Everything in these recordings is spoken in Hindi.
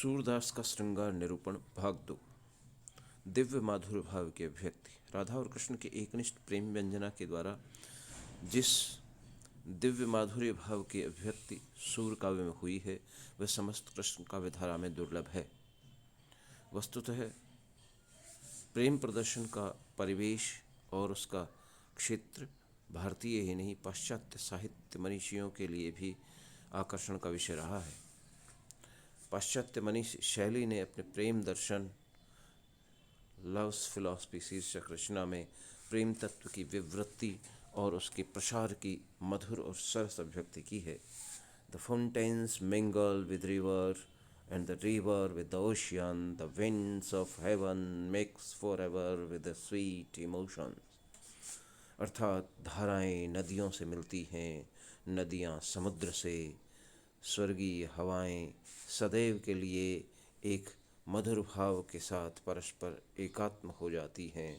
सूरदास का श्रृंगार निरूपण भाग 2। दिव्य माधुर्य भाव की अभिव्यक्ति। राधा और कृष्ण के एकनिष्ठ प्रेम व्यंजना के द्वारा जिस दिव्य माधुर्य भाव की अभिव्यक्ति सूर काव्य में हुई है वह समस्त कृष्ण काव्य धारा में दुर्लभ है। वस्तुतः प्रेम प्रदर्शन का परिवेश और उसका क्षेत्र भारतीय ही नहीं पाश्चात्य साहित्य मनीषियों के लिए भी आकर्षण का विषय रहा है। पाश्चात्य मनीषी शैली ने अपने प्रेम दर्शन लव्स फिलॉसफी शीर्षक रचना में प्रेम तत्व की विवृत्ति और उसके प्रसार की मधुर और सरस अभिव्यक्ति की है। The fountains mingle with river and the river with the ocean, the winds of heaven mix forever with the sweet emotions। अर्थात धाराएं नदियों से मिलती हैं, नदियाँ समुद्र से, स्वर्गीय हवाएं सदैव के लिए एक मधुर भाव के साथ परस्पर एकात्म हो जाती हैं।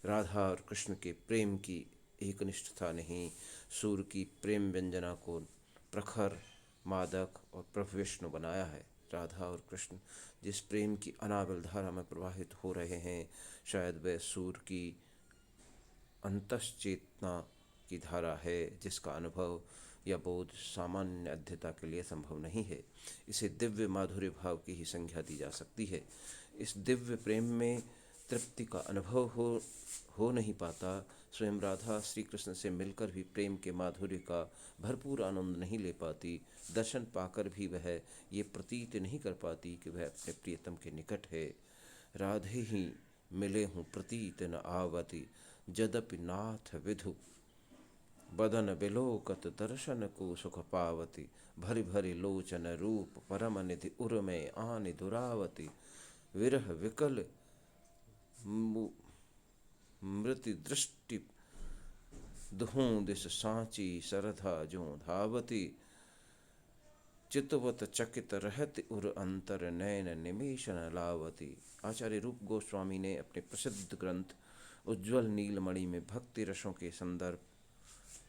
राधा और कृष्ण के प्रेम की एकनिष्ठता ने ही सूर की प्रेम व्यंजना को प्रखर, मादक और प्रभु विष्णु बनाया है। राधा और कृष्ण जिस प्रेम की अनाविल धारा में प्रवाहित हो रहे हैं, शायद वह सूर की अंतश्चेतना की धारा है जिसका अनुभव या बोध सामान्य अध्यता के लिए संभव नहीं है। इसे दिव्य माधुर्य भाव की ही संज्ञा दी जा सकती है। इस दिव्य प्रेम में तृप्ति का अनुभव हो नहीं पाता। स्वयं राधा श्री कृष्ण से मिलकर भी प्रेम के माधुर्य का भरपूर आनंद नहीं ले पाती। दर्शन पाकर भी वह ये प्रतीत नहीं कर पाती कि वह अपने प्रियतम के निकट है। राधे ही मिले हूँ प्रतीत न आवती, जदपि नाथ विधु बदन बिलोकत दर्शन को सुख पावती। भरी भरी लोचन रूप परम निधि उर में आनि दुरावती, विरह विकल मृति दृष्टि दुहों दिस सांची सरधा जो धावती। चितवत चकित रहत उर अंतर नैन निमेशन लावती। आचार्य रूप गोस्वामी ने अपने प्रसिद्ध ग्रंथ उज्ज्वल नीलमणि में भक्ति रसों के संदर्भ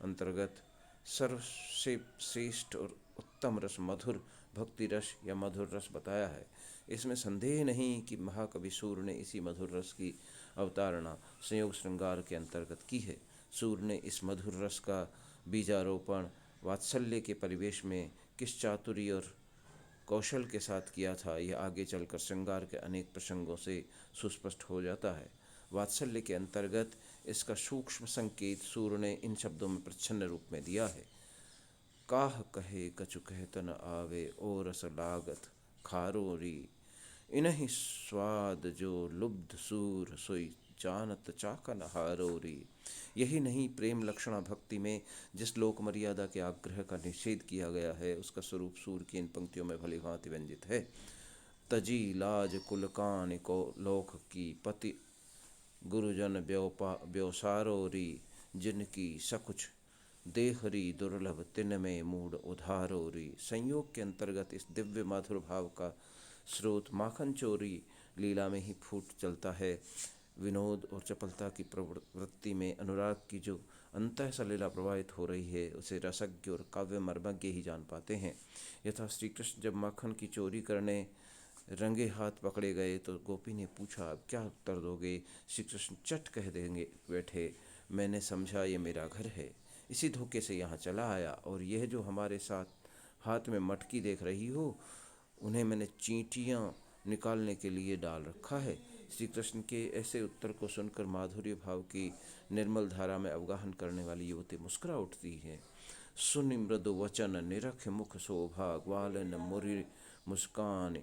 अंतर्गत सर्वसे श्रेष्ठ और उत्तम रस मधुर भक्ति रस या मधुर रस बताया है। इसमें संदेह नहीं कि महाकवि सूर ने इसी मधुर रस की अवतारणा संयोग श्रृंगार के अंतर्गत की है। सूर ने इस मधुर रस का बीजारोपण वात्सल्य के परिवेश में किस चातुर्य और कौशल के साथ किया था, यह आगे चलकर श्रृंगार के अनेक प्रसंगों से सुस्पष्ट हो जाता है। वात्सल्य के अंतर्गत इसका सूक्ष्म संकेत सूर ने इन शब्दों में प्रच्छन्न रूप में दिया है। काह कहे कछु कहत न आवे, ओ रस लागत खारोरी, इन्हीं स्वाद जो लुब्ध सूर सोई जानत चाकन हारोरी। यही नहीं, प्रेम लक्षणा भक्ति में जिस लोक मर्यादा के आग्रह का निषेध किया गया है उसका स्वरूप सूर की इन पंक्तियों में भली भांति व्यंजित है। तजी लाज कुलकान को लोक की पति, गुरुजन ब्योसारोरी, जिनकी सकुच देहरी दुर्लभ तिन में मूड उधारोरी। संयोग के अंतर्गत इस दिव्य माधुर भाव का स्रोत माखन चोरी लीला में ही फूट चलता है। विनोद और चपलता की प्रवृत्ति में अनुराग की जो अंतः सलीला प्रवाहित हो रही है उसे रसज्ञ और काव्य मर्मज्ञ ही जान पाते हैं। यथा श्री कृष्ण जब माखन की चोरी करने रंगे हाथ पकड़े गए तो गोपी ने पूछा, अब क्या उत्तर दोगे? श्री कृष्ण चट कह देंगे बैठे, मैंने समझा ये मेरा घर है, इसी धोखे से यहाँ चला आया, और यह जो हमारे साथ हाथ में मटकी देख रही हो उन्हें मैंने चींटियाँ निकालने के लिए डाल रखा है। श्री कृष्ण के ऐसे उत्तर को सुनकर माधुर्य भाव की निर्मल धारा में अवगाहन करने वाली युवती मुस्कुरा उठती है। सुनि मृदु वचन निरख मुख शोभा, ग्वालन मुरि मुस्कान,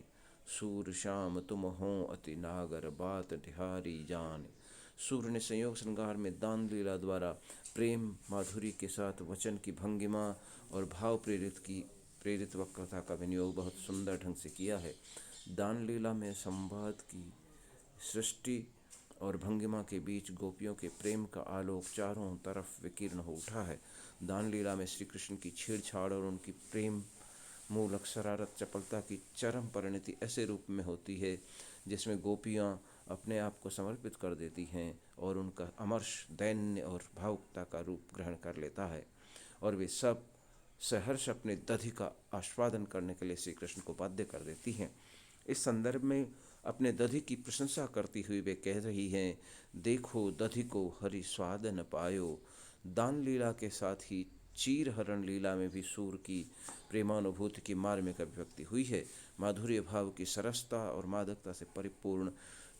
सूर श्याम तुम हो अति नागर बात टिहारी जान। सूर ने संयोग श्रृंगार में दान लीला द्वारा प्रेम माधुरी के साथ वचन की भंगिमा और भाव प्रेरित वक्रता का विनियोग बहुत सुंदर ढंग से किया है। दान लीला में संवाद की सृष्टि और भंगिमा के बीच गोपियों के प्रेम का आलोक चारों तरफ विकीर्ण हो उठा है। दान लीला में श्री कृष्ण की छेड़छाड़ और उनकी प्रेम मूलक शरारत चपलता की चरम परिणति ऐसे रूप में होती है जिसमें गोपियाँ अपने आप को समर्पित कर देती हैं और उनका अमर्ष दैन्य और भावुकता का रूप ग्रहण कर लेता है, और वे सब सहर्ष अपने दधि का आस्वादन करने के लिए श्री कृष्ण को बाध्य कर देती हैं। इस संदर्भ में अपने दधि की प्रशंसा करती हुई वे कह रही हैं, देखो दधि को हरि स्वाद न पायो। दान लीला के साथ ही चीर हरण लीला में भी सूर की प्रेमानुभूति की मार्मिक अभिव्यक्ति हुई है। माधुर्य भाव की सरसता और मादकता से परिपूर्ण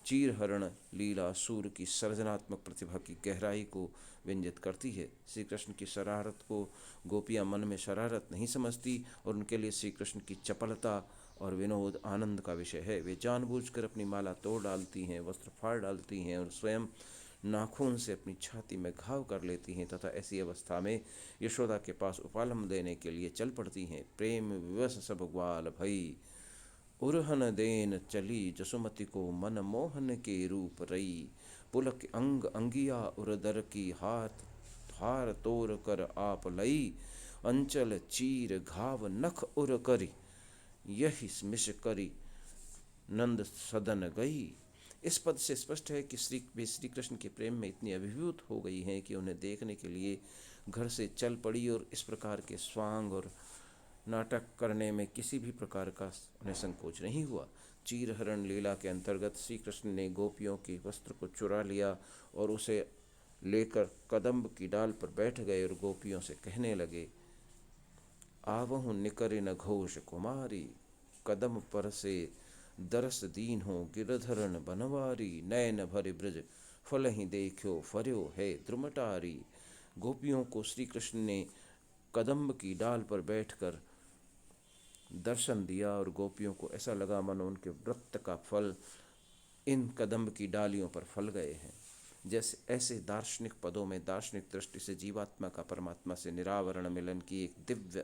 चीर हरण लीला सूर की सर्जनात्मक प्रतिभा की गहराई को व्यंजित करती है। श्री कृष्ण की शरारत को गोपियाँ मन में शरारत नहीं समझती और उनके लिए श्री कृष्ण की चपलता और विनोद आनंद का विषय है। वे जानबूझकर अपनी माला तोड़ डालती हैं, वस्त्र फाड़ डालती हैं और स्वयं नाखून से अपनी छाती में घाव कर लेती हैं तथा ऐसी अवस्था में यशोदा के पास उपालम देने के लिए चल पड़ती हैं। प्रेम विवश सब ग्वाल भई, उरहन देन चली जसुमति को मन मोहन के रूप रई। पुलक अंग अंगिया उरदर की हाथ हार तोर कर आप लई। अंचल चीर घाव नख उर करी, यही मिश करी नंद सदन गई। इस पद से स्पष्ट है कि श्री कृष्ण के प्रेम में इतनी अभिभूत हो गई हैं कि उन्हें देखने के लिए घर से चल पड़ी और इस प्रकार के स्वांग और नाटक करने में किसी भी प्रकार का उन्हें संकोच नहीं हुआ। चीरहरण लीला के अंतर्गत श्री कृष्ण ने गोपियों के वस्त्र को चुरा लिया और उसे लेकर कदम्ब की डाल पर बैठ गए और गोपियों से कहने लगे, आवहु निकर न घोष कुमारी, कदम पर से दरस दीन हो गिरधरन बनवारी। नयन भरि ब्रज फल ही देखो फर्यो है द्रुमटारी। गोपियों को श्री कृष्ण ने कदम्ब की डाल पर बैठकर दर्शन दिया और गोपियों को ऐसा लगा मानो उनके व्रत का फल इन कदम्ब की डालियों पर फल गए हैं। जैसे ऐसे दार्शनिक पदों में दार्शनिक दृष्टि से जीवात्मा का परमात्मा से निरावरण मिलन की एक दिव्य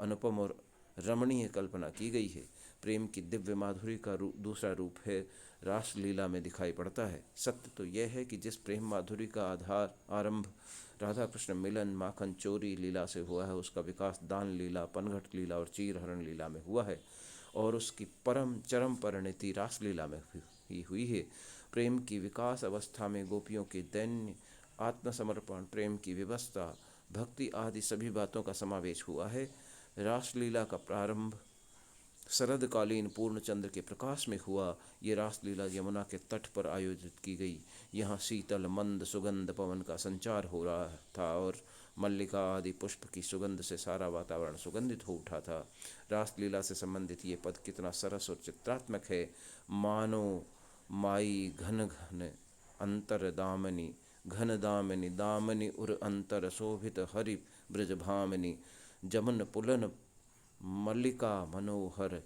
अनुपम और रमणीय कल्पना की गई है। प्रेम की दिव्य माधुरी का दूसरा रूप है रास लीला में दिखाई पड़ता है। सत्य तो यह है कि जिस प्रेम माधुरी का आरंभ राधा कृष्ण मिलन माखन चोरी लीला से हुआ है, उसका विकास दान लीला, पनघट लीला और चीरहरण लीला में हुआ है और उसकी परम चरम परिणति रासलीला में ही हुई है। प्रेम की विकास अवस्था में गोपियों के दैन्य आत्मसमर्पण, प्रेम की व्यवस्था, भक्ति आदि सभी बातों का समावेश हुआ है। रासलीला का प्रारंभ शरदकालीन पूर्णचंद्र के प्रकाश में हुआ। ये रासलीला यमुना के तट पर आयोजित की गई। यहाँ शीतल मंद सुगंध पवन का संचार हो रहा था और मल्लिका आदि पुष्प की सुगंध से सारा वातावरण सुगंधित हो उठा था। रासलीला से संबंधित ये पद कितना सरस और चित्रात्मक है। मानो माई घन घन अंतर दामनी, घन दामनी दामनी उर अंतर शोभित हरि ब्रज भामनी। जमन पुलन मल्लिका मनोहर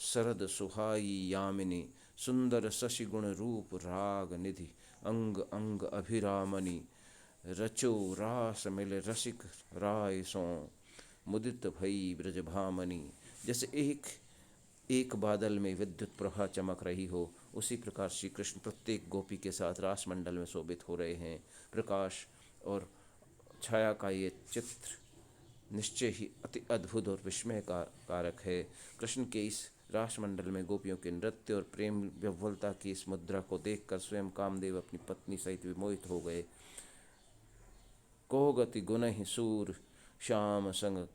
शरद सुहाई यामिनी। सुंदर शशि गुण रूप राग निधि, अंग अंग अभिरामनी। रचो रास मिल रसिक राय सो, मुदित भई ब्रज भामनी। जैसे एक बादल में विद्युत प्रभा चमक रही हो, उसी प्रकार श्री कृष्ण प्रत्येक गोपी के साथ रास मंडल में शोभित हो रहे हैं। प्रकाश और छाया का ये चित्र निश्चय ही अति अद्भुत और विस्मय का कारक है। कृष्ण के इस रासमंडल में गोपियों के नृत्य और प्रेम व्यवलता की इस मुद्रा को देखकर स्वयं कामदेव अपनी पत्नी सहित विमोहित हो गए। को गति गुण ही सूर श्याम संग,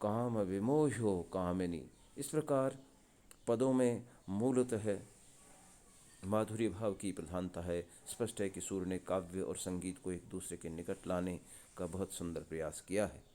काम विमोह्यो कामिनी। इस प्रकार पदों में मूलतः माधुर्य भाव की प्रधानता है। स्पष्ट है कि सूर ने काव्य और संगीत को एक दूसरे के निकट लाने का बहुत सुंदर प्रयास किया है।